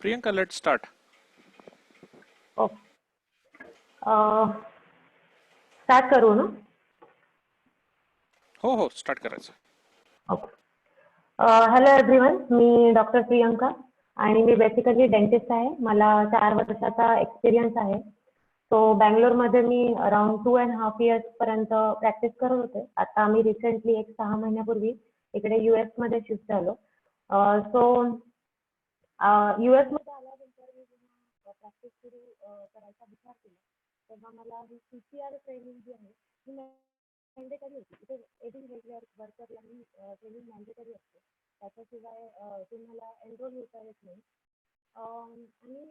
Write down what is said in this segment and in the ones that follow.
Priyanka, let's start. Okay. Start करू ना? हो स्टार्ट करायचं. ओके. हॅलो एव्हरीवन, मी डॉक्टर प्रियंका आणि मी बेसिकली डेंटिस्ट आहे. मला 4 वर्षाचा एक्सपिरियन्स आहे. सो बँगलोरमध्ये मी अराउंड 2.5 इयर्स पर्यंत प्रॅक्टिस करत होते. आता आम्ही रिसेंटली 6 महिन्यापूर्वी इकडे US मध्ये शिफ्ट झालो. सो US मध्ये आल्यानंतर मी जेव्हा प्रॅक्टिस सुरू करायचा विचार केला, तेव्हा मला ही CPR ट्रेनिंग जी आहे ही मॅन्डेटरी होती. इथे एव्हरी रेग्युलर वर्करला ही ट्रेनिंग मॅन्डेटरी असते. त्याच्याशिवाय तुम्हाला एनरोल होता येत नाही. आणि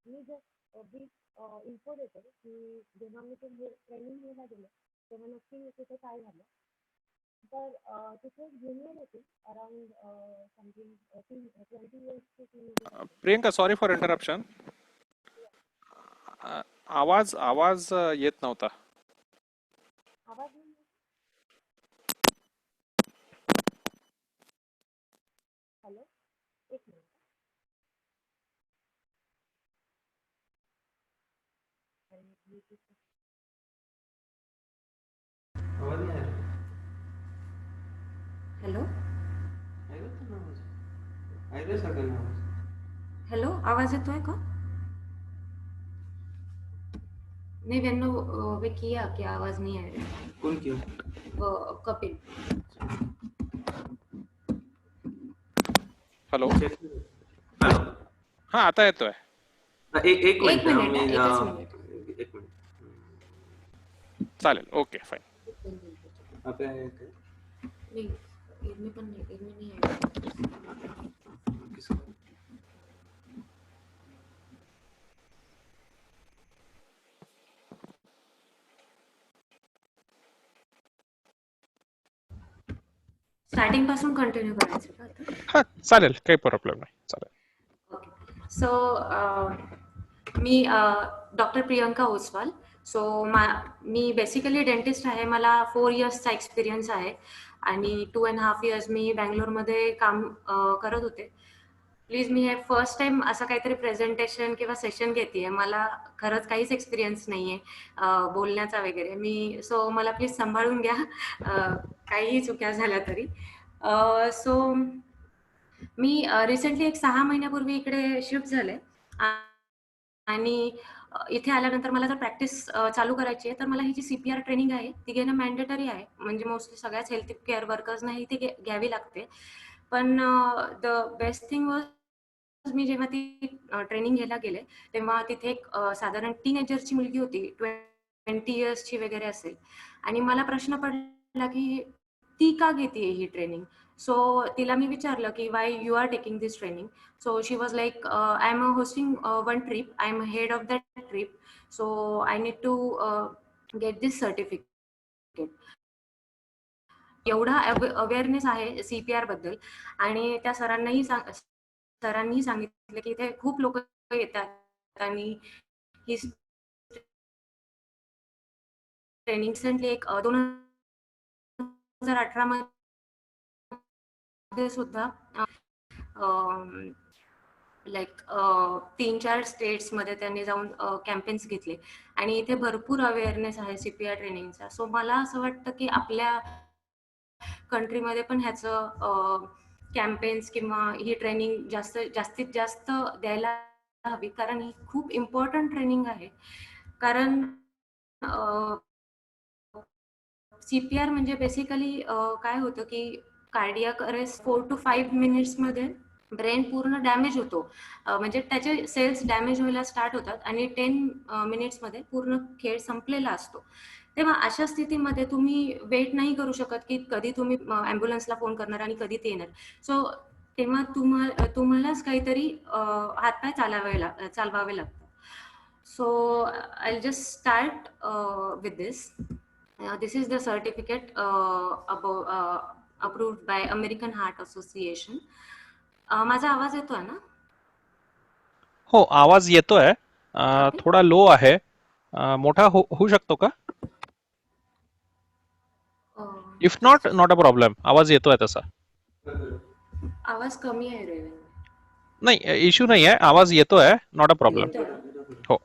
मी जस्ट ब्रीफ इन्फो देते की जेव्हा मी ते ट्रेनिंग घ्यायला गेले तेव्हा नक्की तिथे काय झालं. तर तिथे एक ज्युनियर होती अराउंड समथिंग 20 इयर्सची ती मुलगी असेल. Priyanka, sorry for interruption. आवाज येत नव्हता. आवाज नाही येत? हॅलो, एक मिनिट. आवाज नहीं आ रहा. हॅलो आएगा तो ना आवाज. आएगा सगळं आवाज. हॅलो, आवाज येतोय का? नहीं मैंने वे किया कि आवाज नहीं आ रही. कौन क्यों? वो कपिल. हॅलो. हेलो. हा, आता येतोय. एक मिनिट. एक मिनिट, एकच मिनिट. एक मिनिट. चालेल, ओके फाईन. आता आहे काय? नहीं, इनमें पण नहीं, इनमें नहीं आएगा. किसका? स्टार्टिंग पासून कंटिन्यू करायचं का आता? हा चालेल, काही प्रॉब्लेम नाही. चालेल. ओके. सो मी डॉक्टर प्रियंका ओसवाल. सो मी बेसिकली डेंटिस्ट आहे. मला 4 इयर्सचा एक्सपिरियन्स आहे आणि 2.5 इयर्स मी बँगलोरमध्ये काम करत होते. प्लीज, मी हे फर्स्ट टाइम असं काहीतरी प्रेझेंटेशन किंवा सेशन घेते. मला खरंच काहीच एक्सपिरियन्स नाही आहे बोलण्याचा वगैरे. सो मला प्लीज सांभाळून घ्या काहीही चुक्या झाल्या तरी. सो मी रिसेंटली 6 महिन्यापूर्वी इकडे शिफ्ट झाले आणि इथे आल्यानंतर मला जर प्रॅक्टिस चालू करायची आहे तर मला ही जी CPR ट्रेनिंग आहे ती घेणं मॅन्डेटरी आहे. म्हणजे मोस्टली सगळ्याच हेल्थ केअर वर्कर्सना ही ती घ्यावी लागते. पण द बेस्ट थिंग वॉज, मी जेव्हा ती ट्रेनिंग घ्यायला गेले तेव्हा तिथे एक साधारण टीनेजरची मुलगी होती, 20 इयर्सची वगैरे असेल. आणि मला प्रश्न पडला की ती का घेते ही ट्रेनिंग. सो तिला मी विचारलं की why you are taking this training. So she was like, I'm hosting one trip. I'm head of that trip. So I need to get this certificate. एवढा अवेअरनेस आहे CPR बद्दल. आणि त्या सरांनी सांगितलं की इथे खूप लोक येतात आणि ही ट्रेनिंग रिसेंटली 2018 मध्ये सुद्धा लाईक 3-4 स्टेट्समध्ये त्यांनी जाऊन कॅम्पेन्स घेतले आणि इथे भरपूर अवेअरनेस आहे CPR ट्रेनिंगचा. सो मला असं वाटतं की आपल्या कंट्रीमध्ये पण ह्याचं कॅम्पेन्स किंवा ही ट्रेनिंग जास्तीत जास्त द्यायला हवी, कारण ही खूप इम्पॉर्टंट ट्रेनिंग आहे. कारण CPR म्हणजे बेसिकली काय होतं की कार्डियाक अरेस्ट 4 to 5 मिनिट्समध्ये ब्रेन पूर्ण डॅमेज होतो. म्हणजे त्याचे सेल्स डॅमेज व्हायला स्टार्ट होतात आणि 10 मिनिट्समध्ये पूर्ण खेळ संपलेला असतो. तेव्हा अशा स्थितीमध्ये तुम्ही वेट नाही करू शकत की कधी तुम्ही ॲम्ब्युलन्सला फोन करणार आणि कधी ते येणार. सो तेव्हा तुम्हालाच काहीतरी हातपाय चालवावे लागतात. So I just start with this. This is the certificate approved by American Heart Association. माझा आवाज येतोय ना? हो, आवाज येतोय. Okay. थोडा लो आहे. मोठा होऊ शकतो का? If not a problem. आवाज येतोय तसा. आवाज कमी आहे रेवन. नाही, इश्यू नाही आहे, आवाज येतोय, नॉट अ प्रॉब्लेम. येतोय. हो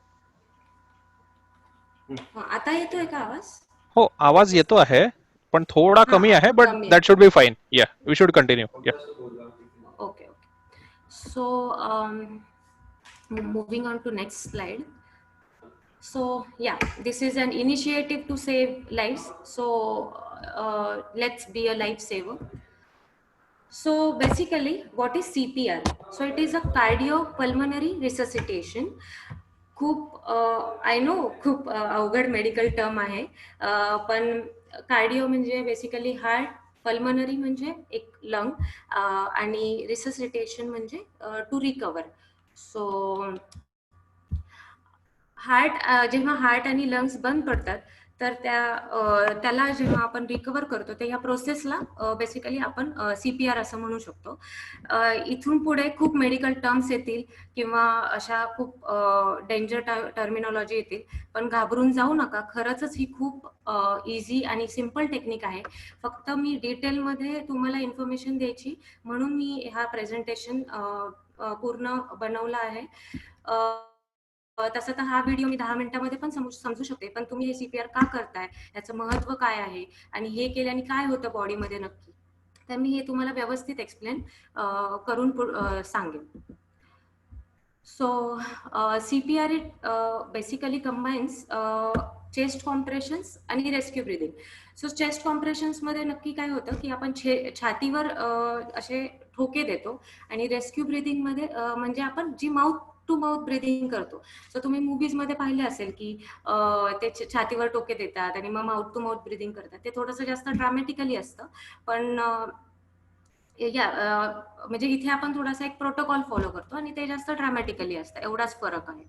आता येतोय का आवाज? हो, आवाज येतो आहे, पण थोडा हा कमी हा आहे, बट कमी दॅट शुड बी फाईन. या, वी शुड कंटिन्यू. या. Okay. So moving on to next slide. So yeah, this is an initiative to save lives. So let's be a lifesaver. So basically, what is CPR? So it is a cardiopulmonary resuscitation. खूप I know खूप अवघड medical term आहे, पण cardio म्हणजे basically heart, pulmonary म्हणजे एक lung, आणि resuscitation म्हणजे टू रिकवर. सो जेव्हा हार्ट आणि लंग्स बंद पडतात, तर त्याला जेव्हा आपण रिकवर करतो, तर या प्रोसेसला बेसिकली आपण CPR असं म्हणू शकतो. इथून पुढे खूप मेडिकल टर्म्स येतील किंवा अशा खूप डेंजर टर्मिनॉलॉजी येतील, पण घाबरून जाऊ नका. खरंच ही खूप इझी आणि सिम्पल टेक्निक आहे. फक्त मी डिटेलमध्ये तुम्हाला इन्फॉर्मेशन द्यायची म्हणून मी हा प्रेझेंटेशन पूर्ण बनवला आहे. तसं तर हा व्हिडिओ मी 10 मिनिटांमध्ये पण समजू शकते, पण तुम्ही हे CPR का करताय, याचं महत्व काय आहे आणि हे केल्याने काय होतं बॉडीमध्ये नक्की, तर मी हे तुम्हाला व्यवस्थित एक्सप्लेन करून सांगेन. So CPR it basically combines chest compressions आणि rescue breathing. So chest compressions मध्ये नक्की काय होतं की आपण छातीवर असे ठोके देतो, आणि रेस्क्यू ब्रिदिंग मध्ये म्हणजे आपण जी माउथ टू माउथ ब्रिदिंग करतो. सो तुम्ही मूवीज मध्ये पाहिले असेल की ते छातीवर टोके देतात आणि मग माउथ टू माउथ ब्रिदिंग करतात. ते थोडंसं जास्त ड्रामॅटिकली असतं, पण या म्हणजे इथे आपण थोडासा एक प्रोटोकॉल फॉलो करतो आणि ते जास्त ड्रामॅटिकली असतं, एवढाच फरक आहे.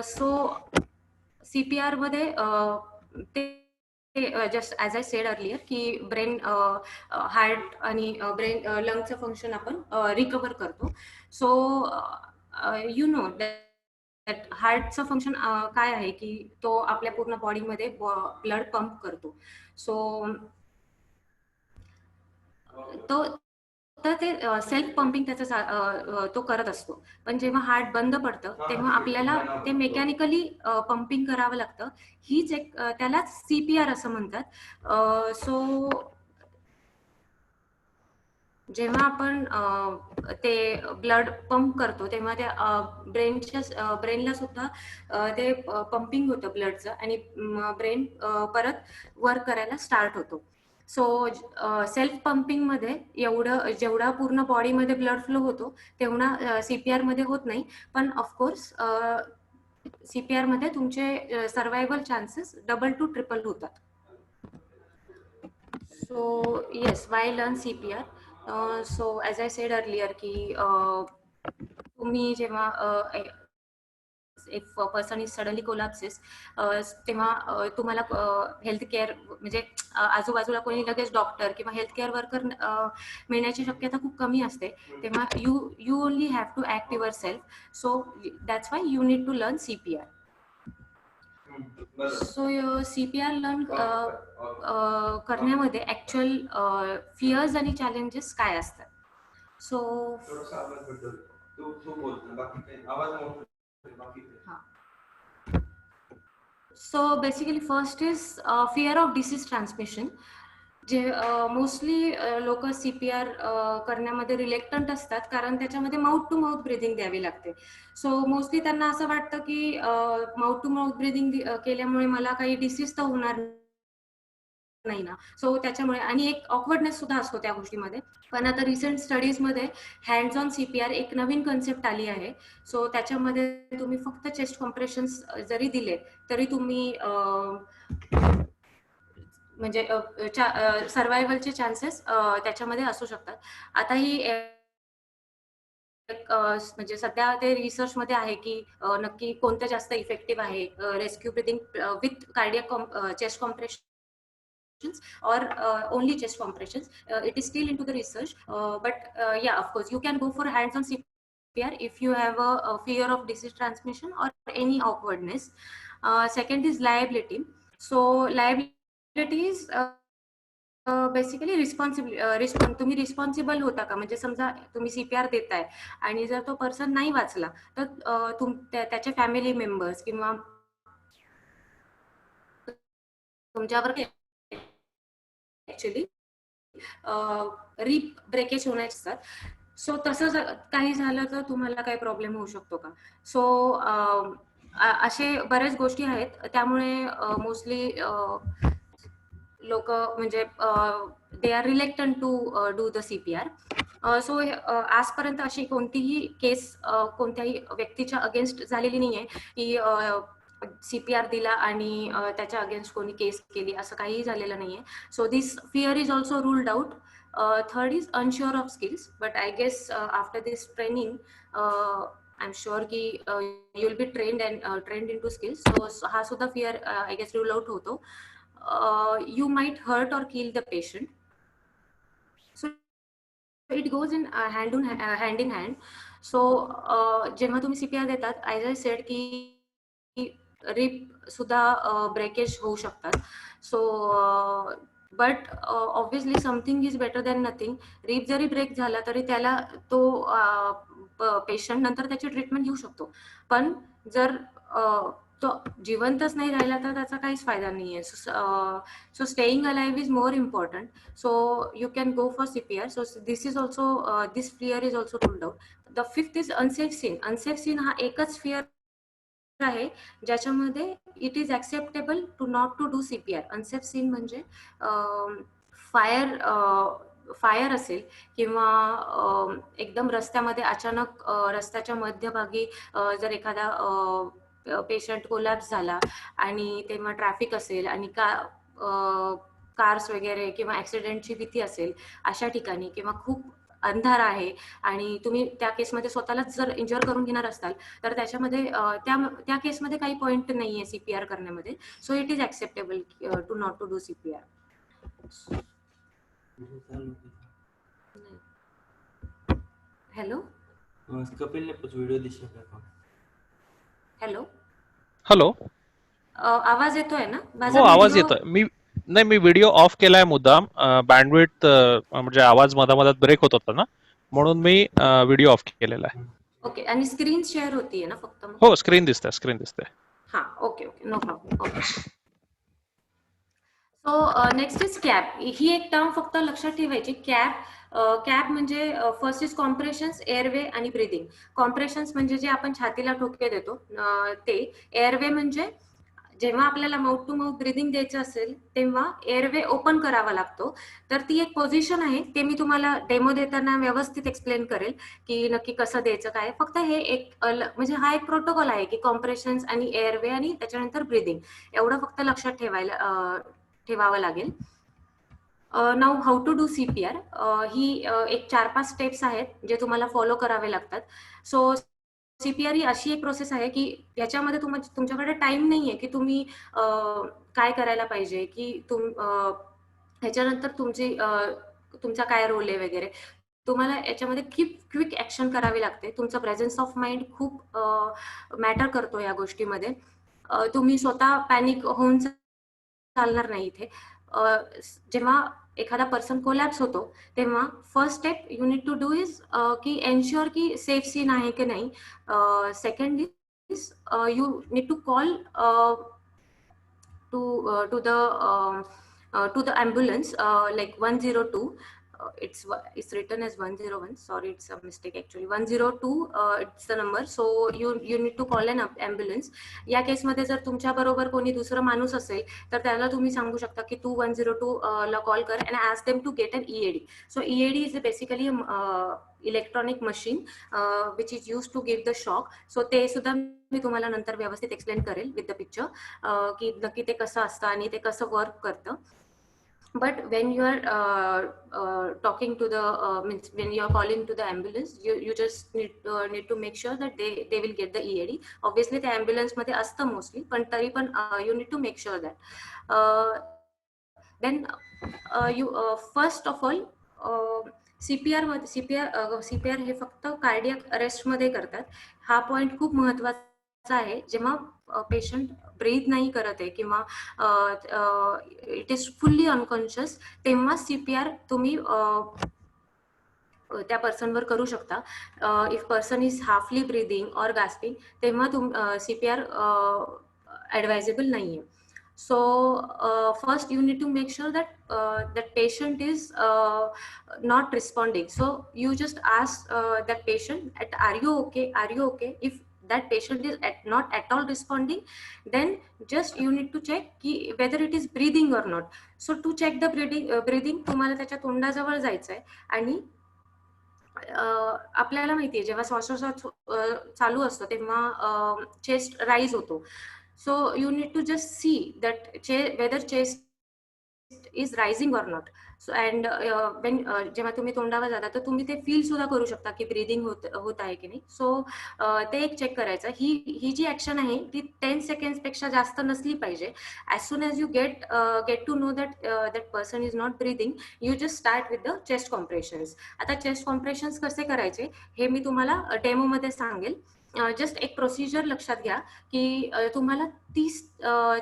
सो CPR मध्ये ते just as I said earlier की ब्रेन, हार्ट आणि ब्रेन लंगचं फंक्शन आपण रिकवर करतो. सो यू नो दॅट हार्टचं फंक्शन काय आहे की तो आपल्या पूर्ण बॉडीमध्ये ब्लड पंप करतो. सो तो तर ते सेल्फ पंपिंग त्याचं तो करत असतो, पण जेव्हा हार्ट बंद पडतं तेव्हा आपल्याला ते मेकॅनिकली पंपिंग करावं लागतं. हीच एक त्यालाच CPR असं म्हणतात. सो जेव्हा आपण ते ब्लड पंप करतो तेव्हा त्या ब्रेनला सुद्धा ते पंपिंग होतं ब्लडचं, आणि ब्रेन परत वर्क करायला स्टार्ट होतो. सो सेल्फ पंपिंग मध्ये जेवढा पूर्ण बॉडीमध्ये ब्लड फ्लो होतो तेवढा CPR मध्ये होत नाही, पण ऑफकोर्स CPR मध्ये तुमचे survival chances double two triple होतात. So yes, why learn CPR? So as I said earlier की तुम्ही जेव्हा if a person is suddenly collapses, तेव्हा तुम्हाला हेल्थ केअर म्हणजे आजूबाजूला कोणी लगेच डॉक्टर किंवा हेल्थ केअर वर्कर मिळण्याची शक्यता खूप कमी असते. तेव्हा you only have to act yourself. So that's why you need to learn CPR. So CPR learn करण्यामध्ये ऍक्च्युअल फिअर्स आणि चॅलेंजेस काय असतात? So so basically first is fear of disease transmission. जे मोस्टली लोक CPR करण्यामध्ये रिलेक्टंट असतात, कारण त्याच्यामध्ये माउथ टू माउथ ब्रिदिंग द्यावी लागते. सो मोस्टली त्यांना असं वाटतं की माउथ टू माउथ ब्रिदिंग केल्यामुळे मला काही डिसीज तर होणार नाही ना. सो त्याच्यामुळे आणि एक ऑकवर्डनेस सुद्धा असतो त्या गोष्टीमध्ये. पण आता रिसेंट स्टडीजमध्ये हँड्स ऑन CPR एक नवीन कन्सेप्ट आली आहे. सो त्याच्यामध्ये तुम्ही फक्त चेस्ट कॉम्प्रेशन्स जरी दिले तरी तुम्ही म्हणजे सर्वायवलचे चान्सेस त्याच्यामध्ये असू शकतात. आता ही म्हणजे सध्या ते रिसर्च मध्ये आहे की नक्की कोणतं जास्त इफेक्टिव्ह आहे, rescue breathing with cardiac chest compression or only chest compressions. It is still into the research, but yeah, of course you can go for hands-on CPR if you have a fear of disease transmission or any awkwardness. Second is liability. So liability is basically तुम्ही responsible होता का? म्हणजे समजा तुम्ही CPR देताय आणि जर तो पर्सन नाही वाचला, तर त्याचे फॅमिली मेंबर्स किंवा तुमच्यावर ऍक्च्युली रिप ब्रेकेज होण्याचे असतात. सो तसं काही झालं तर तुम्हाला काही प्रॉब्लेम होऊ शकतो का? सो असे बऱ्याच गोष्टी आहेत. त्यामुळे मोस्टली लोक म्हणजे they are reluctant to do the CPR. So आजपर्यंत अशी कोणतीही केस कोणत्याही व्यक्तीच्या अगेन्स्ट झालेली नाहीये की CPR दिला आणि त्याच्या अगेन्स्ट कोणी केस केली, असं काहीही झालेलं नाहीये. So this fear is also ruled out. Third is unsure of skills, but I guess after this training, I'm sure की you'll be trained and trained into skills. So हा सुद्धा fear I guess rule out होतो. You might hurt or kill the patient. So it goes in hand in hand. So जेव्हा तुम्ही CPR देतात, as I said की रिप सुद्धा breakage होऊ शकतात. So but obviously something is better than nothing. Rib जरी break झाला तरी त्याला तो पेशंट नंतर त्याची ट्रीटमेंट घेऊ शकतो. पण जर तो जिवंतच नाही राहिला तर त्याचा काहीच फायदा नाहीये. So staying alive is more important. So you can go for CPR. So this is also this fear is also ruled out. The fifth is unsafe scene. Unsafe scene हा एकच फिअर आहे ज्याच्यामध्ये it is acceptable to not to do CPR. Unsafe scene म्हणजे fire असेल किंवा एकदम रस्त्यामध्ये अचानक रस्त्याच्या मध्यभागी जर एखादा पेशंट कोलॅप्स झाला आणि तेव्हा ट्रॅफिक असेल आणि कार्स वगैरे किंवा ऍक्सिडेंटची भीती असेल अशा ठिकाणी, किंवा खूप अंधार आहे आणि तुम्ही त्या केसमध्ये स्वतःलाच जर इंजर करून घेणार असाल तर त्याच्यामध्ये त्या केसमध्ये काही पॉइंट नाहीये CPR करण्यामध्ये. So it is acceptable to not to do CPR. Hello Kapil ने कुछ वीडियो दिशा का. Hello hello. आवाज येतोय ना माझा? हो, आवाज व्हिडिओ येतोय. मी व्हिडिओ ऑफ केलाय मुद्दाम. बँडविड्थ म्हणजे आवाज मधामधात ब्रेक होत होता ना, म्हणून मी व्हिडिओ ऑफ केलेला आहे. ओके. आणि स्क्रीन शेअर होतीये ना फक्त? हो, स्क्रीन दिसते. हा, okay no problem. Okay. So next is CAB. ही एक टर्म फक्त लक्षात ठेवायची. कॅप म्हणजे फर्स्ट इज कॉम्प्रेशन्स, एअरवे आणि ब्रिदिंग. कॉम्प्रेशन्स म्हणजे जे आपण छातीला ठोके देतो ते. एअरवे म्हणजे जेव्हा आपल्याला माउथ टू माउथ ब्रिदिंग द्यायचं असेल तेव्हा एअरवे ओपन करावा लागतो. तर ती एक पोझिशन आहे. ते मी तुम्हाला डेमो देताना व्यवस्थित एक्सप्लेन करेल की नक्की कसं द्यायचं काय. फक्त हे एक म्हणजे हा एक प्रोटोकॉल आहे की कॉम्प्रेशन्स आणि एअरवे आणि त्याच्यानंतर ब्रिदिंग, एवढं फक्त लक्षात ठेवावं लागेल. Now how to do CPR. ही एक 4-5 स्टेप्स आहेत जे तुम्हाला फॉलो करावे लागतात. सो CPR ही अशी एक प्रोसेस आहे की याच्यामध्ये तुमच्याकडे टाइम नाहीये की तुम्ही काय करायला पाहिजे, की ह्याच्यानंतर तुमचा काय रोल आहे वगैरे. तुम्हाला याच्यामध्ये क्विक ऍक्शन करावी लागते. तुमचा प्रेझेन्स ऑफ माइंड खूप मॅटर करतो या गोष्टीमध्ये. तुम्ही स्वतः पॅनिक होऊन चालणार नाही इथे. जेव्हा एखादा पर्सन कोलॅप्स होतो तेव्हा first step you need to do is की एन्श्योर की सेफ सीन आहे की नाही. Second is you need to call to the ambulance, like 102. It's written as 101. Sorry, it's a mistake actually. 102 it's the number. So you need to call an ambulance. या केसमध्ये जर तुमच्या बरोबर कोणी दुसरं माणूस असेल तर त्याला तुम्ही सांगू शकता की तू 102 ला कॉल कर and ask them to get an EAD. So EAD is basically electronic machine which is use to give the shock. So ते सुद्धा मी तुम्हाला नंतर व्यवस्थित एक्सप्लेन करेल विथ द पिक्चर की नक्की ते कसं असतं आणि ते कसं वर्क करतं. But when you are talking to the means when you are calling to the ambulance, you just need to make sure that they will get the EAD. Obviously the ambulance मध्ये असतं mostly, पण तरी पण you need to make sure that. Then you first of all CPR हे फक्त cardiac arrest मध्ये करतात. हा पॉइंट खूप महत्वाचा आहे जेव्हा पेशंट ब्रीथ नाही करत आहे किंवा इट इज फुल्ली अनकॉन्शियस, तेव्हा CPR तुम्ही त्या पर्सनवर करू शकता. इफ पर्सन इज हाफली ब्रीदिंग और गास्पिंग, तेव्हा CPR ॲडवायजेबल नाही आहे. So first you need to make sure that that patient is not responding. So you just ask that patient, are you okay? Are you okay? If that patient is not at all responding, then just you need to check ki whether it is breathing or not. So to check the breathing तुम्हाला त्याच्या तोंडाजवळ जायचं आहे आणि आपल्याला माहितीये जेव्हा श्वासोश्वास चालू असतो तेव्हा चेस्ट राईज होतो. So you need to just see that whether chest is rising or not. So and जेव्हा तुम्ही तोंडावर जाता तर तुम्ही ते फील सुद्धा करू शकता की ब्रीदिंग होत आहे की नाही. सो ते एक चेक करायचं. ही जी ऍक्शन आहे ती 10 सेकंड पेक्षा जास्त नसली पाहिजे. As soon as you get to know that person is not breathing, you just start with the chest compressions. आता चेस्ट कॉम्प्रेशन्स कसे करायचे हे मी तुम्हाला डेमोमध्ये सांगेल. जस्ट एक प्रोसिजर लक्षात घ्या की तुम्हाला 30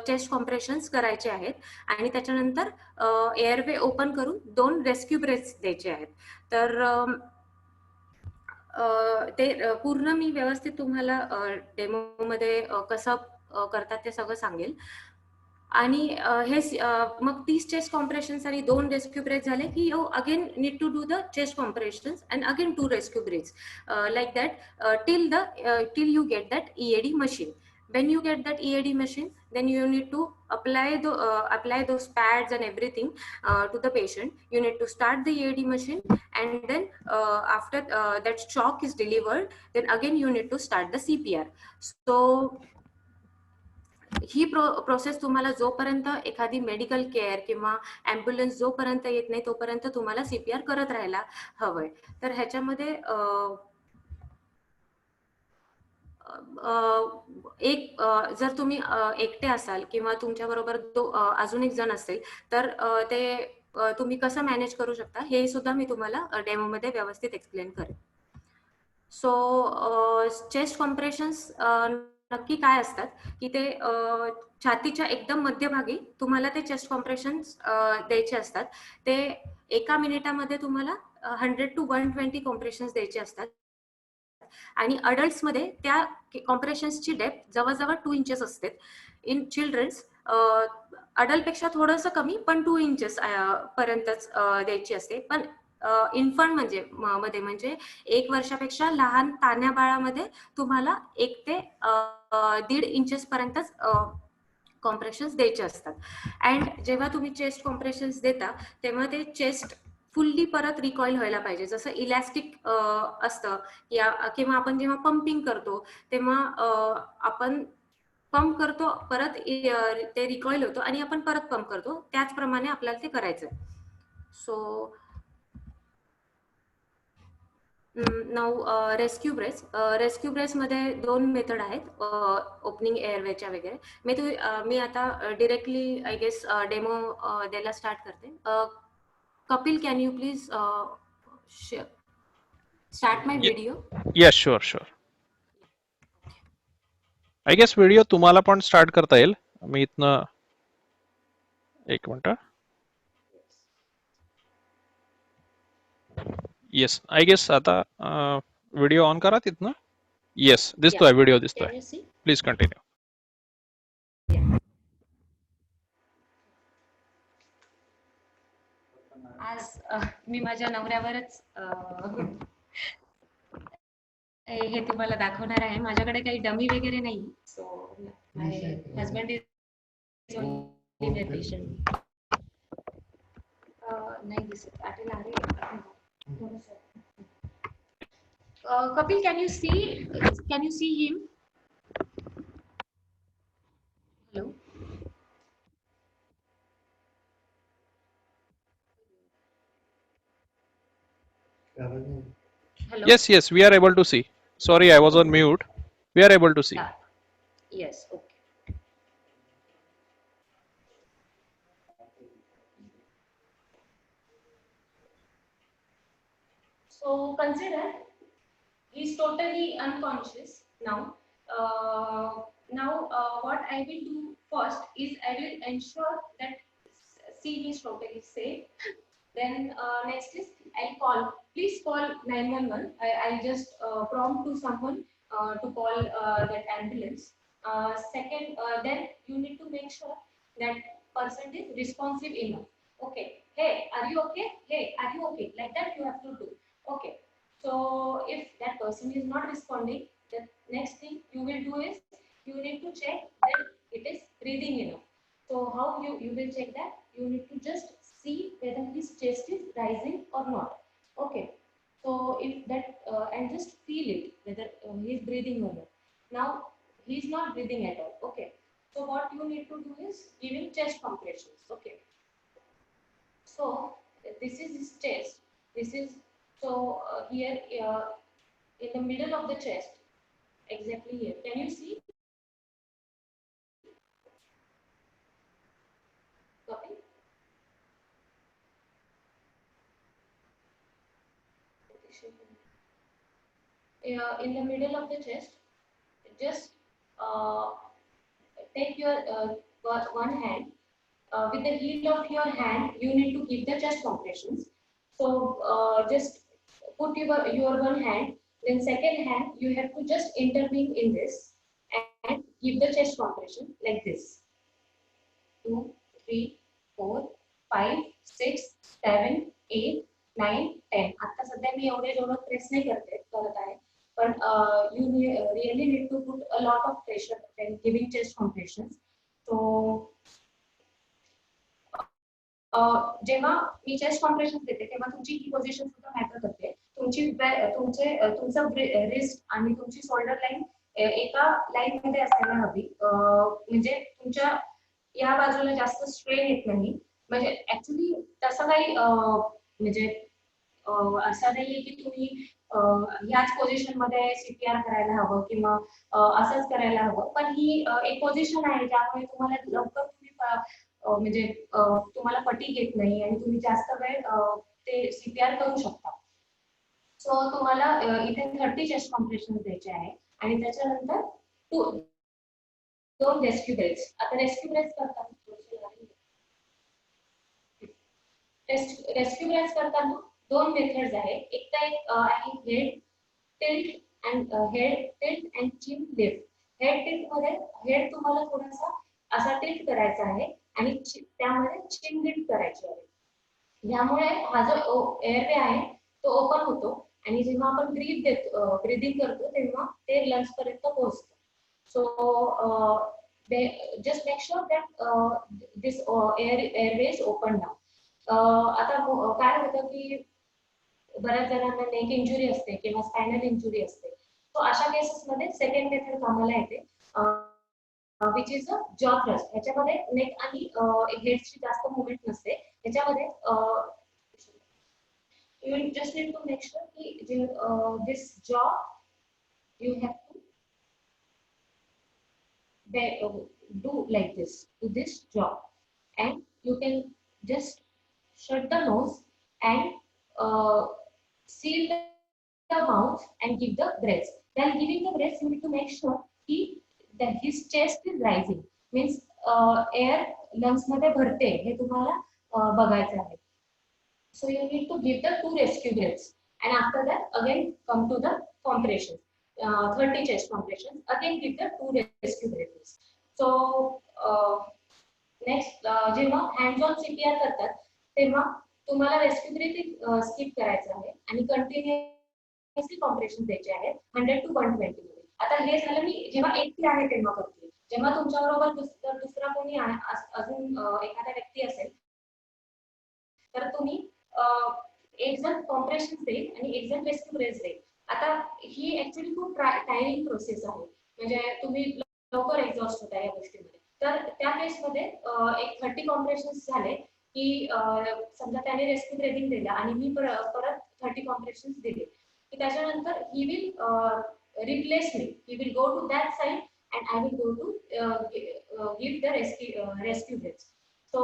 चेस्ट कॉम्प्रेशन्स करायचे आहेत आणि त्याच्यानंतर एअरवे ओपन करून 2 रेस्क्यू ब्रेथ्स द्यायचे आहेत. तर ते पूर्ण मी व्यवस्थित तुम्हाला डेमोमध्ये कसं करतात ते सगळं सांगेल. आणि हे मग 30 चेस्ट कॉम्प्रेशन्स आणि 2 रेस्क्यू ब्रेथ झाले की you again need to do the chest compressions and again 2 rescue breaths like that till you get that EAD machine. When you get that EAD machine, then you need to apply those pads and everything to the patient. You need to start the EAD machine, and then after that shock is delivered, then again you need to start the CPR. So he process तुम्हाला जोपर्यंत एखादी medical care किंवा ambulance जोपर्यंत येत नाही तोपर्यंत तुम्हाला CPR करत राहायला हवंय. तर ह्याच्यामध्ये एक जर तुम्ही एकटे असाल किंवा तुमच्याबरोबर अजून एक जण असेल तर ते तुम्ही कसं मॅनेज करू शकता हे सुद्धा मी तुम्हाला डेमोमध्ये व्यवस्थित एक्सप्लेन करेन. सो चेस्ट कॉम्प्रेशन्स नक्की काय असतात की ते छातीच्या एकदम मध्यभागी तुम्हाला ते चेस्ट कॉम्प्रेशन्स द्यायचे असतात. ते एका मिनिटामध्ये तुम्हाला 100 to 120 कॉम्प्रेशन्स द्यायचे असतात आणि अडल्ट्समध्ये त्या कॉम्प्रेशन्सची डेप्थ जवळजवळ 2 इंचेस असते. इन चिल्ड्रन्स अडल्टपेक्षा थोडंसं कमी पण 2 इंचेस पर्यंतच द्यायची असते. पण इन्फंट म्हणजे 1 वर्षापेक्षा लहान तान्ह्या बाळामध्ये तुम्हाला 1 ते 1.5 इंचेस पर्यंतच कॉम्प्रेशन्स द्यायचे असतात. अँड जेव्हा तुम्ही चेस्ट कॉम्प्रेशन्स देता तेव्हा ते चेस्ट फुल्ली परत रिकॉईल व्हायला पाहिजे. जसं इलॅस्टिक असतं किंवा आपण जेव्हा पंपिंग करतो तेव्हा आपण पंप करतो परत ते रिकॉईल होतो आणि आपण परत पंप करतो, त्याचप्रमाणे आपल्याला ते करायचं आहे. सो नाऊ रेस्क्यू ब्रेथ्स मध्ये 2 मेथड आहेत ओपनिंग एअरवेच्या वगैरे. मी आता डिरेक्टली आय गेस डेमो द्यायला स्टार्ट करते. Kapil, can you please start my video? Yes, sure. I guess video तुम्हाला पण स्टार्ट करता येईल. मी इथनं एक मिनिट. येस, आय गेस आता व्हिडिओ ऑन करा तिथनं. येस, दिसतोय व्हिडिओ दिसतोय. Please continue. आज मी माझ्या नवऱ्यावरच हे तुम्हाला दाखवणार आहे. माझ्याकडे काही डमी वगैरे नाही. So my husband is only patient. नाही दिसत आटेल आहे. Kapil, can you see him? Hello. Hello? Yes, we are able to see. Sorry, I was on mute. We are able to see. Yeah. Yes, okay. So consider he's totally unconscious now Now, what I will do first is I will ensure that scene is totally safe. Then next is I'll call. Please call 911. I'll just prompt to someone to call that ambulance. Second, then you need to make sure that person is responsive enough. Okay. Hey, are you okay? Hey, are you okay? Like that you have to do. Okay. So if that person is not responding, the next thing you will do is you need to check that it is breathing enough. So how you will check that? You need to just see whether his chest is rising or not. Okay. So if that and just feel it whether he is breathing or not. Now he is not breathing at all. Okay. So what you need to do is giving chest compressions. Okay. So this is his chest. This is so here in the middle of the chest, exactly here. Can you see? Copy. In the middle of the chest, just take your one hand. With the heel of your hand, you need to give the chest compressions. So just put your one hand, then second hand, you have to just intervene in this and give the chest compression like this. 2, 3, 4, 5, 6, 7, 8, 9, 10. आता सध्या मी एवढे जोरात press नाही करत आहे पण you really need to put a lot of pressure when giving chest compressions. So जेव्हा मी chest compression देते तेव्हा तुमची ही पोझिशन सुद्धा मॅटर करते. तुमचा रिस्ट आणि तुमची शोल्डर लाईन एका लाईन मध्ये असायला हवी. म्हणजे तुमच्या या बाजूला जास्त स्ट्रेन येत नाही. म्हणजे ऍक्च्युली तसं काही म्हणजे असं नाहीये की तुम्ही ह्याच पोझिशन मध्ये सीपीआर करायला हवं किंवा असंच करायला हवं. पण ही एक पोझिशन आहे ज्यामुळे तुम्हाला लवकर तुम्ही म्हणजे तुम्हाला फटीग येत नाही आणि तुम्ही जास्त वेळ ते सीपीआर करू शकता. सो तुम्हाला इथे 30 चेस्ट कॉम्प्रेशन द्यायचे आहे आणि त्याच्यानंतर दोन रेस्क्यू ब्रेथ्स. आता रेस्क्यू ब्रेथ्स करताना दोन मेथड्स आहेत. एक तर एक आहे head tilt and China lift. Head tilt मध्ये हेड तुम्हाला थोडासा असा टिल्ट करायचा आहे आणि त्यामध्ये चिन लिफ्ट करायची आहे. यामुळे हा जो एअरवे आहे तो ओपन होतो आणि जेव्हा आपण ब्रीदिंग करतो तेव्हा ते लंग्स पर्यंत पोहोचतं. So just make sure that this airway is open now. आता काय होतं की बऱ्याच जणांना नेक इंजुरी असते किंवा स्पायनल इंजुरी असते. तो अशा केसेस मध्ये सेकंड मेथड कामाला येते which is a jaw thrust. ह्याच्यामध्ये नेक आणि हेडची जास्त मुवमेंट नसते. ह्याच्यामध्ये you just need to make sure कि this jaw you have to do like this to this jaw and you can just shut the nose and seal the mouth and give the breath. While giving the breath you need to make sure that his chest is rising, means air lungs मध्ये भरते हे तुम्हाला बघायचं आहे. So you need to give the 2 rescue breaths and after that again come to the compressions. 30 chest compressions. Again give the 2 rescue breaths. So next जेव्हा hands on CPR करतात तेव्हा तुम्हाला रेस्क्यू ब्रीथिंग स्किप करायचं आहे आणि continuously compression द्यायचे आहेत 100 to 120 मध्ये. आता हे झालं मी जेव्हा एकटी आहे तेव्हा करते. जेव्हा तुमच्या बरोबर दुसरा कोणी अजून एखादा व्यक्ती असेल तर तुम्ही एक जण कॉम्प्रेशन देईल आणि एक जण रेस्क्यू ब्रेथ देईल. आता ही ऍक्च्युली खूप टायरिंग प्रोसेस आहे. म्हणजे तुम्ही लवकर एक्झॉस्ट होता या गोष्टीमध्ये. तर त्या केसमध्ये एक 30 कॉम्प्रेशन्स झाले की समजा त्याने रेस्क्यू ब्रेथिंग दिला आणि मी परत 30 कॉम्प्रेशन्स दिले की त्याच्यानंतर he will replace me. He will go to that side and I will go to give the rescue breath. So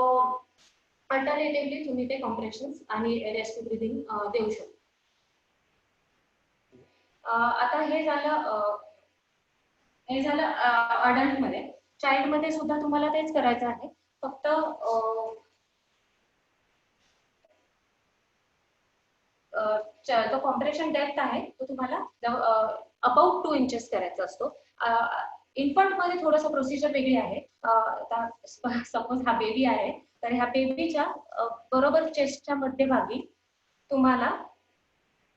alternatively तुम्ही ते कॉम्प्रेशन्स आणि रेस्क्यू ब्रीथिंग देऊ शकता. आता हे झालं हे झालं अडल्ट मध्ये. चाइल्ड मध्ये सुद्धा तुम्हाला तेच करायचं आहे, फक्त जो कॉम्प्रेशन डेप्थ आहे तो तुम्हाला अबाउट 2 इंचेस करायचा असतो. इन्फंट मध्ये थोडंसं प्रोसिजर वेगळी आहे. आता सपोज हा बेबी आहे, तर ह्या बेबीच्या बरोबर चेस्टच्या मध्यभागी तुम्हाला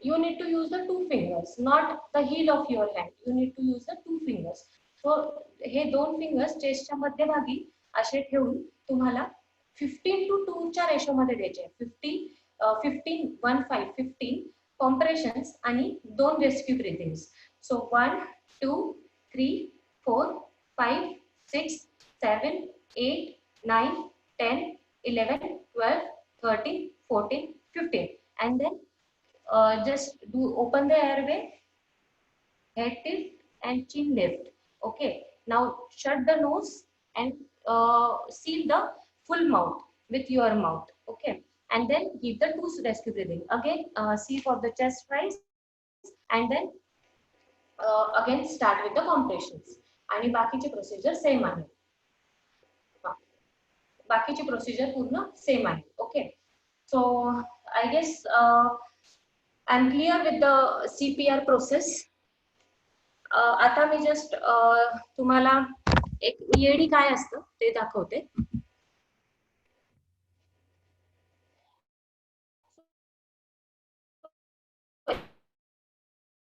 you need to use the 2 fingers, not the heel of your hand. You need to use the 2 fingers. So हे 2 fingers चेस्टच्या मध्यभागी असे ठेवून तुम्हाला 15:2 च्या रेशो मध्ये द्यायचे. 15 कॉम्प्रेशन्स आणि 2 rescue breathings. So 1 2 3 4 5 6 7 8 9 10 11 12 13 14 15 and then just do open the airway, head tilt and chin lift. Okay, now shut the nose and seal the full mouth with your mouth. Okay, and then give the 2 rescue breathing again. See for the chest rise and then again start with the compressions. आणि बाकीची procedure same आहे. बाकीची procedure पूर्ण same आहे. Okay, so I guess I'm clear with the CPR process. आता मी just तुम्हाला एक EAD काय असतं ते दाखवते.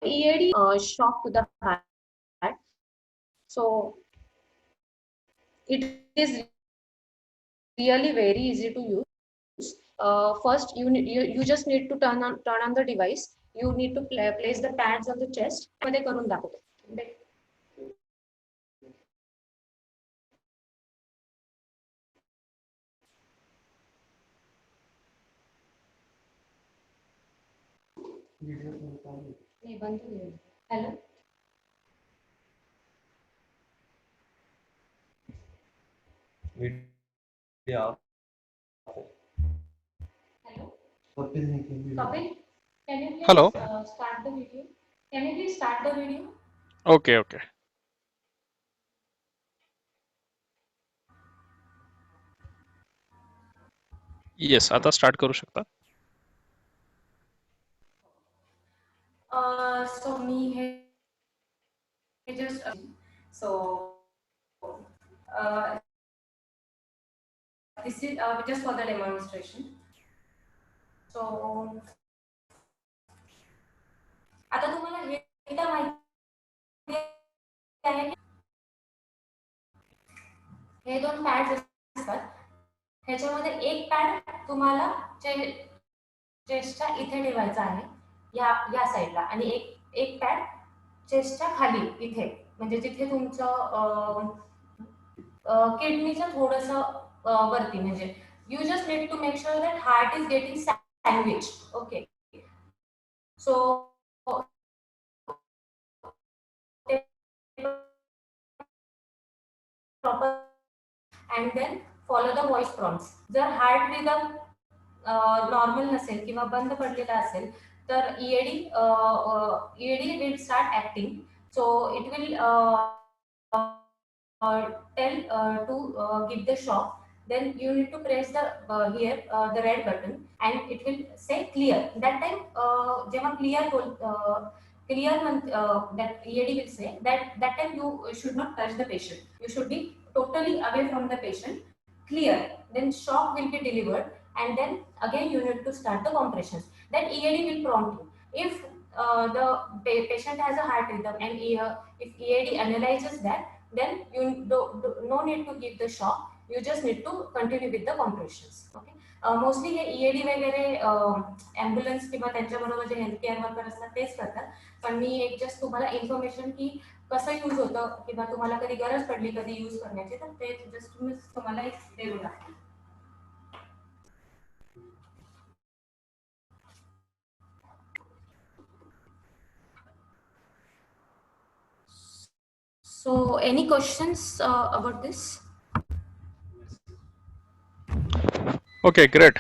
EAD shock to the heart. So it is really very easy to use. First, you just need to turn on the device. You need to place the pads on the chest. मध्ये करून दाखवते. नाही बंद केलं. Hello Kapil, can you please Hello. start the video? Can you please start the video? Okay, okay. Yes, आता start करू शकता. So me just this is just for the demonstration. So आता तुम्हाला हे तर माहिती आहे हे 2 पॅड्स असतात. ह्याच्यामध्ये एक पॅड तुम्हाला चेस्टच्या इथे ठेवायचा आहे या साईडला आणि एक पॅड चेस्टच्या खाली इथे, म्हणजे जिथे तुमचं किडनीचं थोडंसं वरती, म्हणजे you just need to make sure that heart is getting sandwich. Okay, so proper and then follow the voice prompts. जर हार्ट रिदम नॉर्मल नसेल किंवा बंद पडलेला असेल तर EAD will start acting. So it will tell to give the shock. Then you need to press the here the red button and it will say clear. That time जेव्हा clear that EAD will say that time you should not touch the patient. You should be totally away from the patient. Clear. Then shock will be delivered and then again you need to start the compressions. Then EAD will prompt you. If the patient has a heart rhythm and if EAD analyzes that, then you no need to give the shock. You just need to continue with the compressions. Okay. Mostly हे EAD वगैरे ambulance किंवा त्यांच्याबरोबर जे health care worker असतात तेच करतात. पण मी एक जस्ट तुम्हाला इन्फॉर्मेशन की कसं यूज होतं किंवा तुम्हाला कधी गरज पडली कधी यूज करण्याची तर ते जस्ट तुम्हाला एक देऊ लागते. So any questions about this? Okay, great.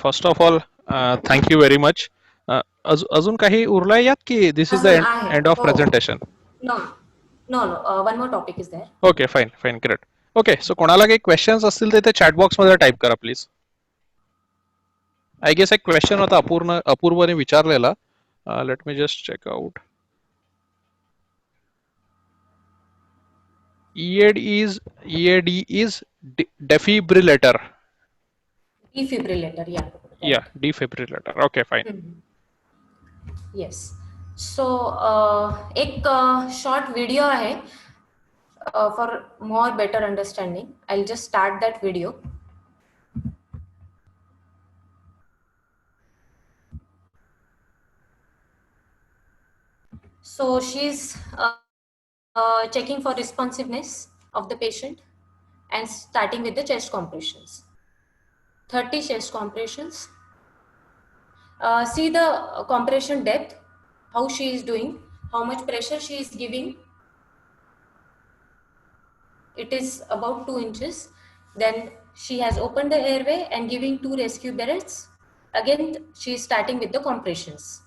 First of all, thank you very much. अजून काही उरलंय यात की this is the end of presentation? No. No, no. One more topic is there. Okay fine fine great. Okay so कोणाला काही questions असतील तर ते चॅट बॉक्स मध्ये टाईप करा प्लीज. आय गेस एक क्वेश्चन होता अपूर्वने विचारलेला. Let me just check out. EAD is defibrillator. Defibrillator, yeah. Yeah, Right. defibrillator. Okay, fine. Yes. So एक short video आहे for more better understanding. I'll just start that video. So she's checking for responsiveness of the patient and starting with the chest compressions. 30 chest compressions. See the compression depth, how she is doing, how much pressure she is giving. It is about 2 inches. Then she has opened the airway and giving 2 rescue breaths. Again, she is starting with the compressions.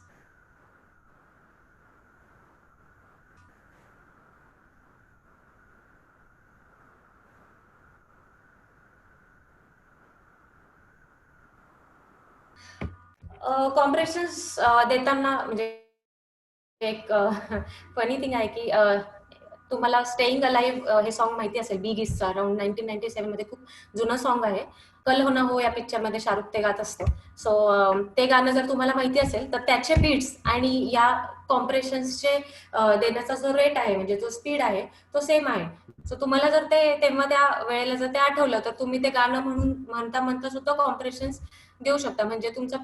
कॉम्प्रेशन्स देताना म्हणजे एक funny thing आहे की तुम्हाला staying alive हे song माहिती असेल बी गिसचा around 1997 मध्ये खूप जुनं सॉन्ग आहे. कल हो ना हो या पिक्चर मध्ये शाहरुख ते गात असतो. सो ते गाणं जर तुम्हाला माहिती असेल तर त्याचे बीट्स आणि या कॉम्प्रेशन्सचे देण्याचा जो रेट आहे म्हणजे जो स्पीड आहे तो सेम आहे. सो तुम्हाला जर ते तेव्हा त्या वेळेला जर ते आठवलं तर तुम्ही ते गाणं म्हणता म्हणता सुद्धा कॉम्प्रेशन्स देऊ शकता. म्हणजे तुमचं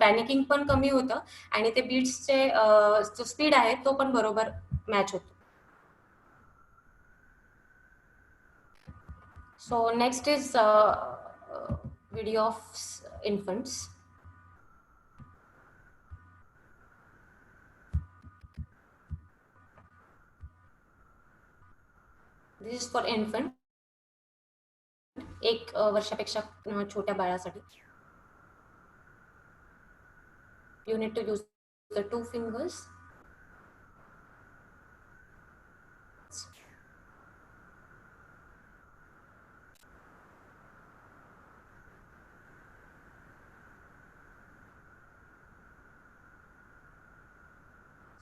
पॅनिकिंग पण कमी होतं आणि ते बीट्सचे जो स्पीड आहे तो पण बरोबर मॅच होतो. So next is video of infants. This is for infant. 1 वर्षापेक्षा छोट्या बाळासाठी. You need to use the 2 fingers.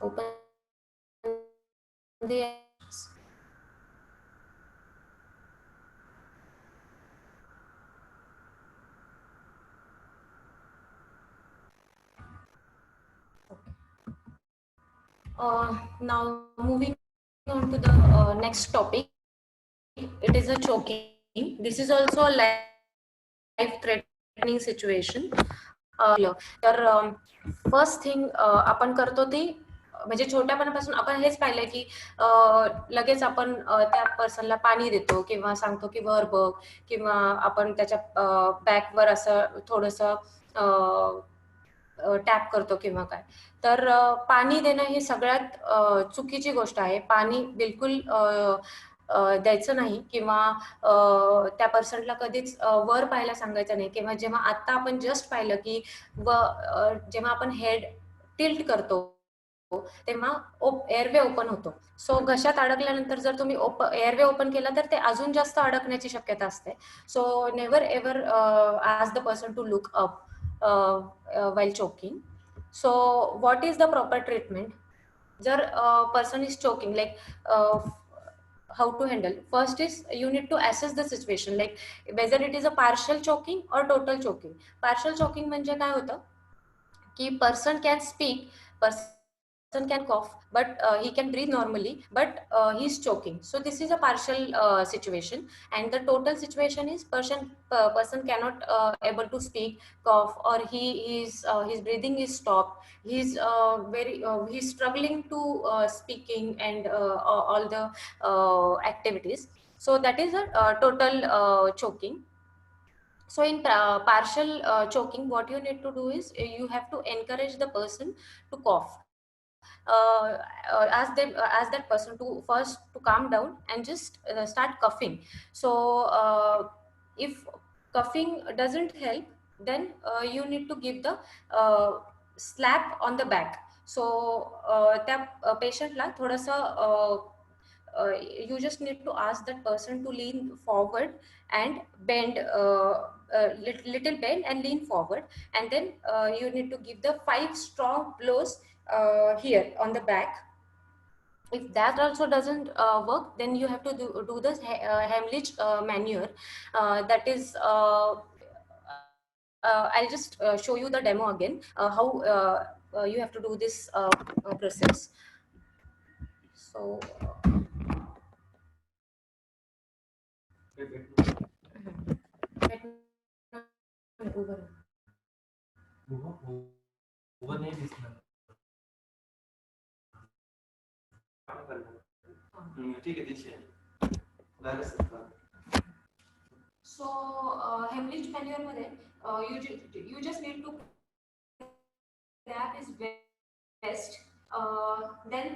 Open the eyes. Now moving on to the next topic. It is a choking. This is also a life-threatening situation. तर first thing आपण करतो ती म्हणजे छोट्यापणापासून आपण हेच पाहिलंय की लगेच आपण त्या पर्सनला पाणी देतो किंवा सांगतो की वर बघ किंवा आपण त्याच्या बॅकवर असं थोडंसं टॅप करतो किंवा काय. तर पाणी देणं ही सगळ्यात चुकीची गोष्ट आहे. पाणी बिलकुल द्यायचं नाही किंवा त्या पर्सनला कधीच वर पाहायला सांगायचं नाही. किंवा जेव्हा आता आपण जस्ट पाहिलं की जेव्हा आपण हेड टिल्ट करतो तेव्हा एअरवे ओपन होतो. सो घशात अडकल्यानंतर जर तुम्ही एअरवे ओपन केला तर ते अजून जास्त अडकण्याची शक्यता असते. So never ever ask the person to look up while choking. So what is the proper treatment? Jar person is choking, like how to handle? First is you need to assess the situation, like whether it is a partial choking or total choking. Partial choking म्हणजे काय होतं की person can speak, person can cough, but he can breathe normally, but he's choking. So this is a partial situation, and the total situation is person cannot able to speak, cough, or his breathing is stopped. He's struggling to speaking and all the activities. So that is a total choking. So in partial choking, what you need to do is you have to encourage the person to cough. Ask that person to first to calm down and just start coughing. So if coughing doesn't help, then you need to give the slap on the back. So त्या पेशंटला थोडंसं you just need to ask that person to lean forward and bend little bend and lean forward, and then you need to give the 5 strong blows here on the back. If that also doesn't work, then you have to do this Heimlich maneuver. That is I'll just show you the demo again, how you have to do this process. So उभं नाही दिसणार. ठीक आहे दिसेल. So Heimlich maneuver मध्ये you just need to grab his vest, then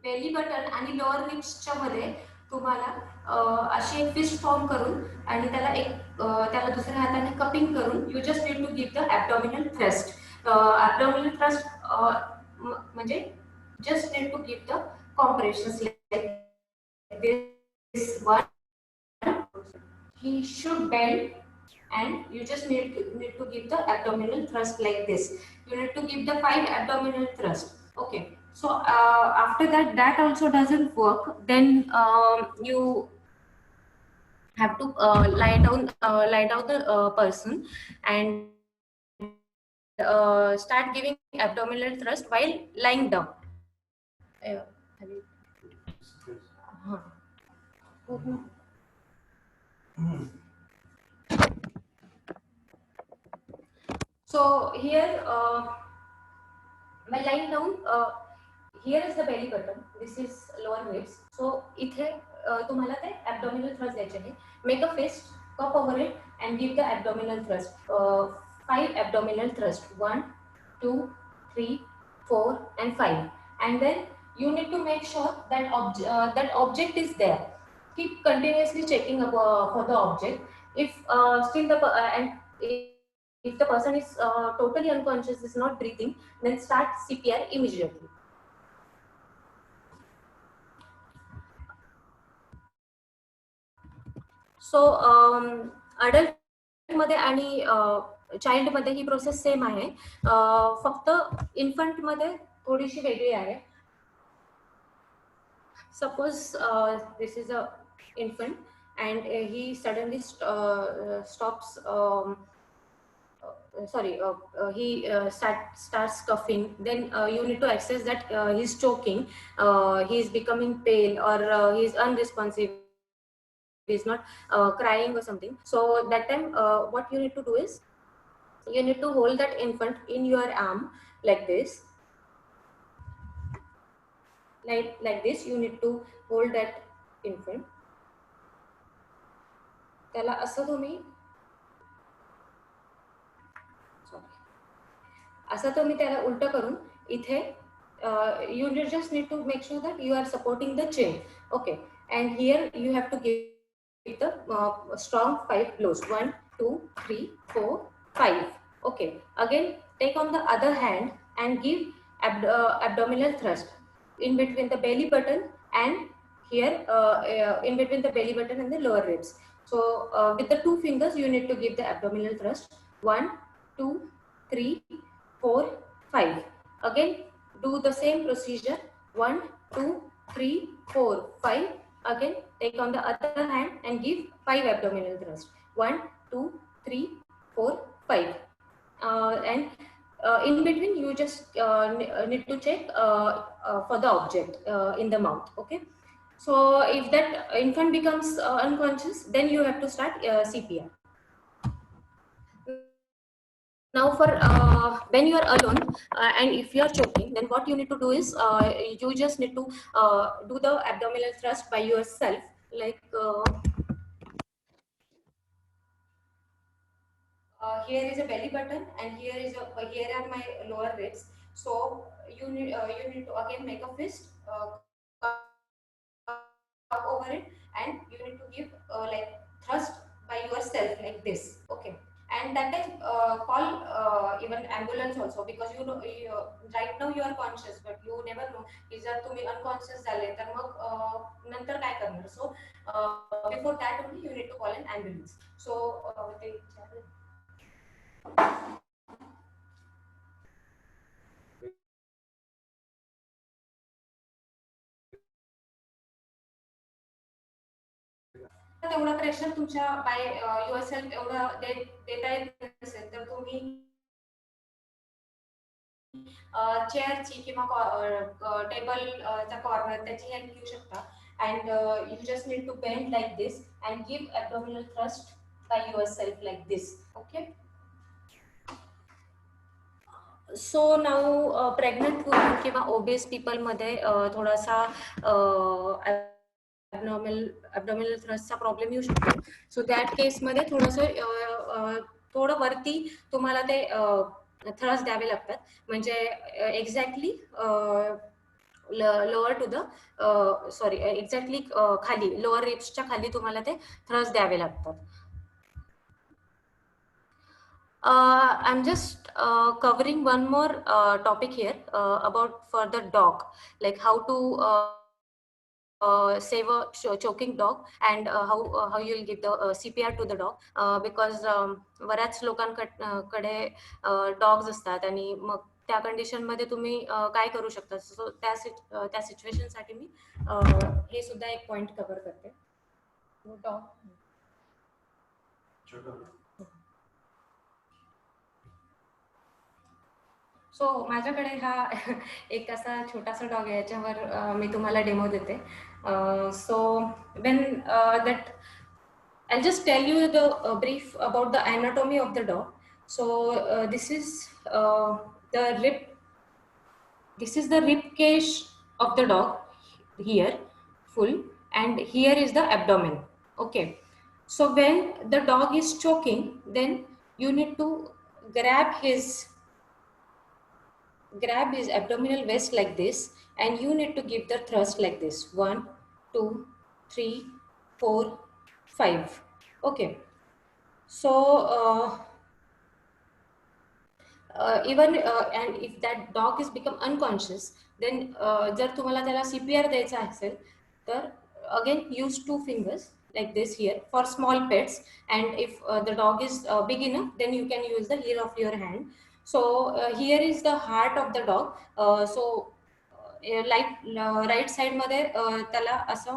belly button आणि lower ribs च्या मध्ये तुम्हाला अशी एक फिस्ट फॉर्म करून आणि त्याला त्याला दुसऱ्या हाताने कपिंग करून you just need to give the abdominal thrust. Abdominal thrust म्हणजे just need to give the compressions like this one. He should bend, and you just need to give the abdominal thrust like this. You need to give the 5 abdominal thrust. Okay. So after that also doesn't work, then you have to lie down the person and start giving abdominal thrust while lying down. So here by lying down, here is the belly button, this is lower ribs. So इथे तुम्हाला ते abdominal thrust द्यायचे आहे. Make a fist, cup over it and give the abdominal thrust. 5 abdominal thrust, 1, 2, 3, 4 and 5. And then you need to make sure that that object is there. Keep continuously checking for the object. If still the and if the person is totally unconscious, is not breathing, then start CPR immediately. So adult मध्ये आणि child मध्ये ही process same आहे, फक्त infant मध्ये थोडीशी वेगळी आहे. Suppose this is a infant and he suddenly stops he starts coughing, then you need to access that he's choking, he is becoming pale, or he is unresponsive, he is not crying or something. So that time what you need to do is you need to hold that infant in your arm like this. Like this, you need to hold that infant. त्याला असं तुम्ही त्याला उलट करून इथे you just need to make sure that you are supporting the chin. Okay, and here you have to give the strong 5 blows, 1, 2, 3, 4, 5. Okay, again take on the other hand and give abdominal thrust in between the belly button and here in between the belly button and the lower ribs. So with the 2 fingers you need to give the abdominal thrust, 1, 2, 3, 4, 5. Again do the same procedure, 1, 2, 3, 4, 5. Again take on the other hand and give 5 abdominal thrust, 1, 2, 3, 4, 5. And in between you just need to check for the object in the mouth. Okay, so if that infant becomes unconscious, then you have to start CPR. Now for when you are alone and if you are choking, then what you need to do is you just need to do the abdominal thrust by yourself, like here is a belly button and here are my lower ribs. So you need to again make a fist, up over it, and you need to give like thrust by yourself like this. Okay, and that time call even ambulance also, because right now you are conscious but you never know की जर तुम्ही unconscious झाले तर मग नंतर काय करणार. So before that only you need to call an ambulance. So ते तेवढा प्रेशर तुमच्या बाय युअर सेल्फ एवढं देता येत नसेल तर तुम्ही चेअरची किंवा टेबलचा कॉर्नर त्याची हेल्प घेऊ शकता. And you just need to bend like this and give abdominal thrust by yourself like this. Okay. So now pregnant woman किंवा ओबेस पीपलमध्ये थोडासा ॲब्डोमिनल थ्रस्टचा प्रॉब्लेम येऊ शकतो. सो दॅट केसमध्ये थोडं वरती तुम्हाला ते थ्रस्ट द्यावे लागतात. म्हणजे exactly lower to the exactly खाली लोअर रिब्सच्या खाली तुम्हाला ते थ्रस्ट द्यावे लागतात. I'm just covering one more topic here about for the dog, like how to save a choking dog and how you'll give the CPR to the dog, because बऱ्याच लोकांकडे dogs असतात आणि मग त्या कंडिशन मध्ये तुम्ही काय करू शकता. सो त्या सिच्युएशन साठी मी हे सुद्धा एक पॉइंट कव्हर करते. डॉग सो माझ्याकडे हा एक असा छोटासा डॉग आहे याच्यावर मी तुम्हाला डेमो देते. So when that I'll just tell you the brief about the anatomy of the dog. So this is the rib cage of the dog here, full, and here is the abdomen. Okay. So when the dog is choking, then you need to grab his abdominal waist like this, and you need to give the thrust like this. 1 2 3 4 5. Okay. So even and if that dog is become unconscious, then जर तुम्हाला त्याला CPR द्यायचा असेल तर again use 2 fingers like this here for small pets, and if the dog is big enough, then you can use the heel of your hand. So here is the heart of the dog. So right side मध्ये त्याला असं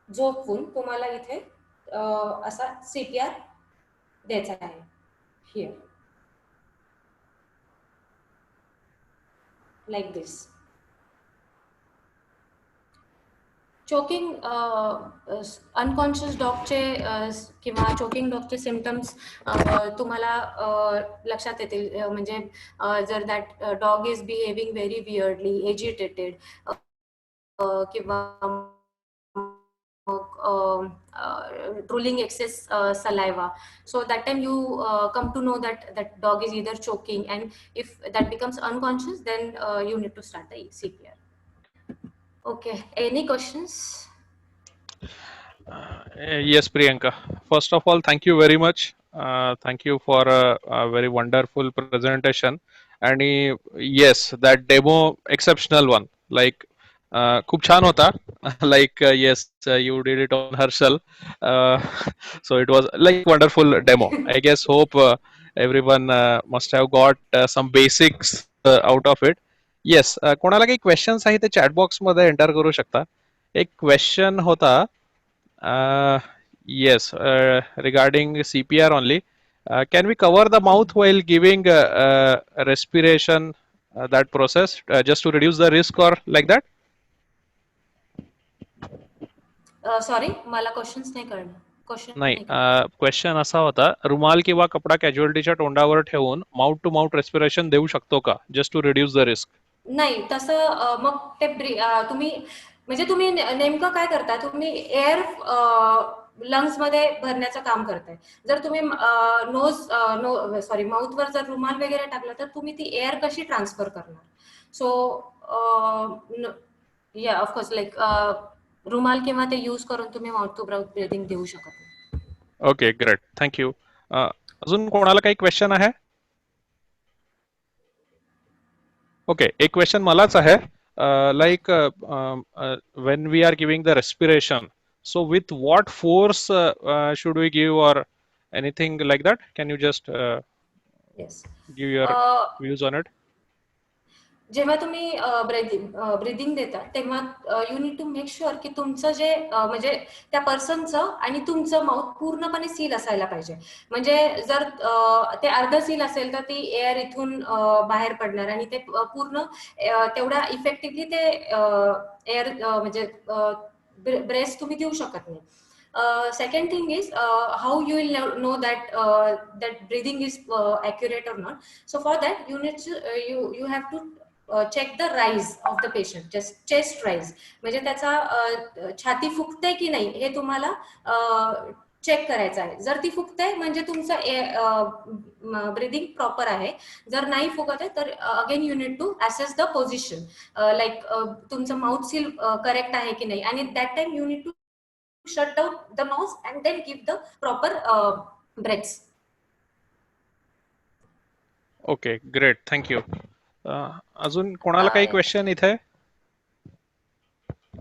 झोपून तुम्हाला इथे असा CPR द्यायचा आहे. here like this. Choking unconscious डॉगचे किंवा चोकिंग डॉगचे सिम्पटम्स तुम्हाला लक्षात येतील. म्हणजे जर that dog is behaving very weirdly, agitated किंवा drooling excess saliva, so that time you come to know that that dog is either choking, and if that becomes unconscious, then you need to start the CPR. Okay, any questions? Yes, Priyanka. First of all, thank you very much. Thank you for a very wonderful presentation. And yes, that demo exceptional one. Like खूप छान होता. Like yes, you did it on Harshal. So it was like wonderful demo. I guess hope everyone must have got some basics out of it. Yes, कोणाला काही questions आहे ते chat box मध्ये enter करू शकता. एक question होता. Yes, regarding CPR only. Can we cover the mouth while giving respiration, that process, just to reduce the risk or like that? Sorry, मला क्वेश्चन्स नाही कळलं. नाही, क्वेश्चन असा होता, रुमाल किंवा कपडा कॅज्युअलिटीच्या तोंडावर ठेवून माउथ टू माउथ रेस्पिरेशन देऊ शकतो का, just to reduce the risk? नाही, तसं मग ते तुम्ही म्हणजे तुम्ही नेमकं काय करता, तुम्ही एअर लंग्स मध्ये भरण्याचं काम करताय. जर तुम्ही माउथवर जर रुमाल वगैरे टाकला तर तुम्ही ती एअर कशी ट्रान्सफर करणार? सो या ऑफकोर्स लाईक रुमाल किंवा ते यूज करून तुम्ही माउथ टू माउथ ब्रीथिंग देऊ शकत नाही. Okay, great, thank you. अजून कोणाला काही क्वेश्चन आहे? ओके, एक क्वेश्चन मलाच आहे. Like when we are giving the respiration, so with what force should we give or anything like that? Can you just yes. give your views on it? जेव्हा तुम्ही breathing देता तेव्हा you need to make sure की तुमचं जे म्हणजे त्या पर्सनचं आणि तुमचं माउथ पूर्णपणे सील असायला पाहिजे. म्हणजे जर ते अर्ध सील असेल तर ती एअर इथून बाहेर पडणार आणि ते पूर्ण तेवढ्या इफेक्टिव्हली ते एअर म्हणजे ब्रेस तुम्ही देऊ शकत नाही. Second thing is how you will know that that breathing is accurate or not. So for that you need to you have to check the rise of the patient, just chest rise. म्हणजे त्याचा छाती फुगते की नाही हे तुम्हाला check करायचं आहे. जर ती फुगते म्हणजे तुमचं ब्रिदिंग प्रॉपर आहे. जर नाही फुगत आहे तर again you need to assess the position, like तुमचं माउथ सील करेक्ट आहे की नाही, आणि that time you need to shut down the mouth and then give the proper breaths. Okay, great, thank you. अजून कोणाला काही क्वेश्चन इथे?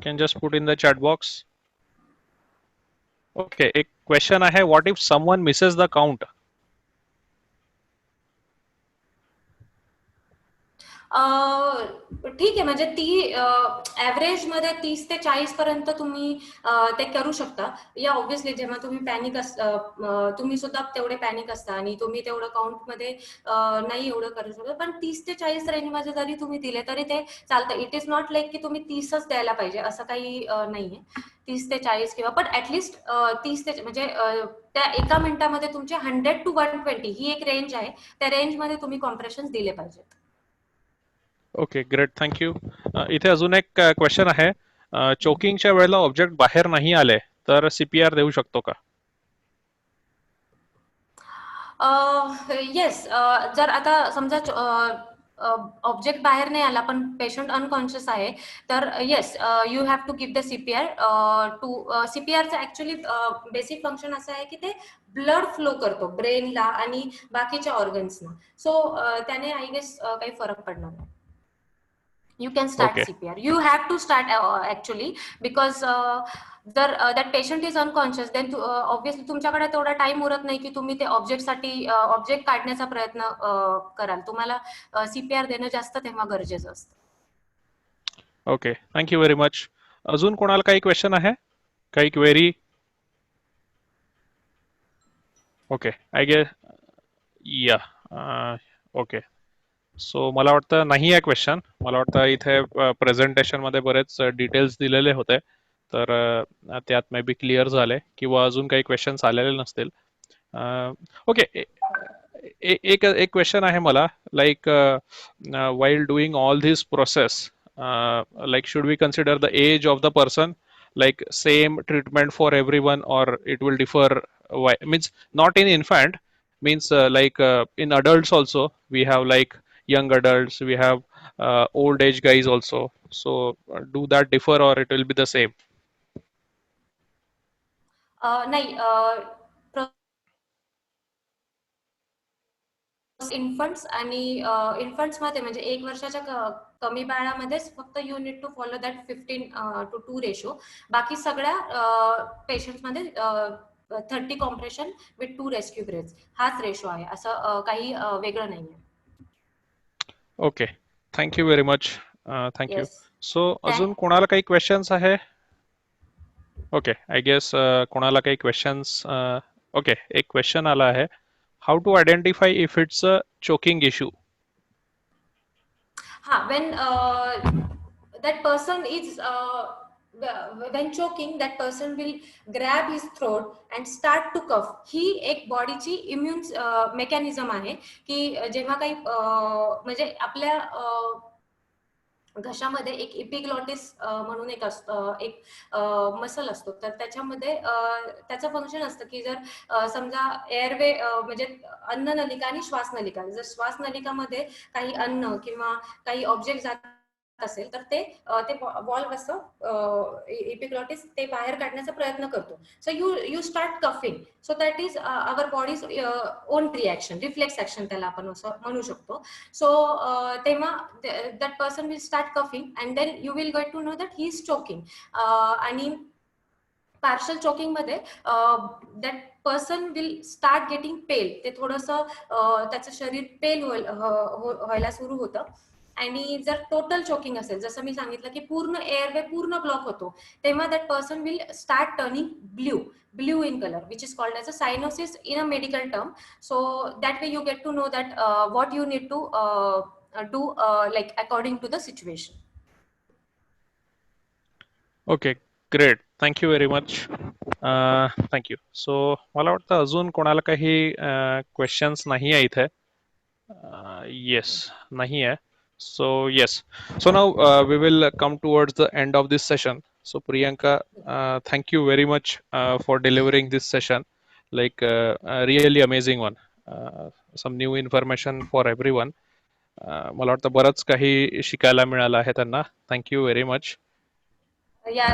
Can just put in the chat box. Okay, एक क्वेश्चन आहे, what if someone Mrs the count? ठीक आहे, म्हणजे ती ऍव्हरेज मध्ये 30 ते 40 पर्यंत तुम्ही ते करू शकता. या ऑब्व्हियसली जेव्हा तुम्ही पॅनिक तुम्ही सुद्धा तेवढे पॅनिक असता आणि तुम्ही तेवढं काउंट मध्ये नाही एवढं करू शकत, पण 30 ते 40 रेंज मध्ये जरी तुम्ही दिले तरी ते चालतं. इट इज नॉट लाईक की तुम्ही 30च द्यायला पाहिजे असं काही नाहीये. 30 ते 40 किंवा पण ऍटलिस्ट 30 ते म्हणजे त्या एका मिनिटामध्ये तुमचे 100 to 120 ही एक रेंज आहे. त्या रेंज मध्ये तुम्ही कॉम्प्रेशन दिले पाहिजेत. Okay, great, thank you. इथे अजून एक क्वेश्चन आहे, चोकिंगच्या वेळेला ऑब्जेक्ट बाहेर नाही आले तर सीपीआर देऊ शकतो का? येस. जर आता समजा ऑब्जेक्ट बाहेर नाही आला पण पेशंट अनकॉन्शियस आहे तर yes, you have to give the CPR. सीपीआरचं ऍक्च्युली बेसिक फंक्शन असं आहे की ते ब्लड फ्लो करतो ब्रेनला आणि बाकीच्या ऑर्गन्सना. सो त्याने आय गेस काही फरक पडणार नाही. You can start Okay. CPR. You have to start actually because जर that patient is unconscious then obviously तुमच्याकडे तेवढा टाइम उरत नाही की तुम्ही ते ऑब्जेक्टसाठी ऑब्जेक्ट काढण्याचा प्रयत्न कराल. तुम्हाला सीपीआर देणं जास्त तेव्हा गरजेचं असतं. Okay, thank you very much. अजून कोणाला काही क्वेश्चन आहे, काही क्वेरी? ओके, आय गेस या. ओके, सो मला वाटतं नाही आहे क्वेश्चन. मला वाटतं इथे प्रेझेंटेशन मध्ये बरेच डिटेल्स दिलेले होते, तर त्यात मे बी क्लिअर झाले किंवा अजून काही क्वेश्चन्स आलेले नसतील. ओके, एक एक क्वेश्चन आहे मला, like while doing all this process, like should we consider the age of the person, like same treatment for everyone, or it will differ? Why means not in infant, means like in adults also we have like young adults, we have old age guys also, so do that differ or it will be the same? नाही, infants आणि infants मध्ये म्हणजे 1 वर्षाच्या कमी बाळामध्येच फक्त you need to follow that 15:2 ratio. बाकी सगळ्या पेशंट्स मध्ये 30 कॉम्प्रेशन विथ 2 रेस्क्यू ब्रेथ्स हाच रेशो आहे. असं काही वेगळं नाहीये. Okay, thank you very much. Thank you. Yes. So अजून कोणाला काही क्वेश्चन्स आहे? ओके, आय गेस कोणाला काही क्वेश्चन्स? ओके, एक क्वेश्चन आला आहे, how to identify if it's a choking issue? हा, when that person is when choking, that person will grab his throat and start to cough. ही एक बॉडीची immune mechanism आहे की जेव्हा काही म्हणजे आपल्या घशामध्ये एक इपिग्लॉटिस म्हणून एक मसल असतो, तर त्याच्यामध्ये त्याचं फंक्शन असतं की जर समजा एअरवे म्हणजे अन्ननलिका आणि श्वासनलिका, जर श्वासनलिकामध्ये काही अन्न किंवा काही ऑब्जेक्ट जात असेल तर ते वॉल्व असं एपिग्लॉटिस ते बाहेर काढण्याचा प्रयत्न करतो. So you start coughing. So that is our body's own reaction, reflex action त्याला आपण असं म्हणू शकतो. सो तेव्हा that person will start coughing and then you will get to know that he is choking. आणि पार्शल चोकिंग मध्ये that person will start getting pale. ते थोडंसं त्याचं शरीर पेल व्हायला सुरू होतं. आणि जर टोटल चोकिंग असेल, जसं मी सांगितलं की पूर्ण एअरवे पूर्ण ब्लॉक होतो, तेव्हा that person will start turning blue in colour, which is called as a cyanosis in a medical term. So that way you get to know that what you need to do like according to the situation. Okay, great. Thank you very much. Thank you. So मला वाटतं अजून कोणाला काही questions नाही आहे इथे. Yes, नाही आहे. So yes, so now we will come towards the end of this session. So Priyanka, thank you very much for delivering this session, like a really amazing one. Some new information for everyone. मला वाटतं बरंच काही शिकायला मिळालं आहे त्यांना. Thank you very much. या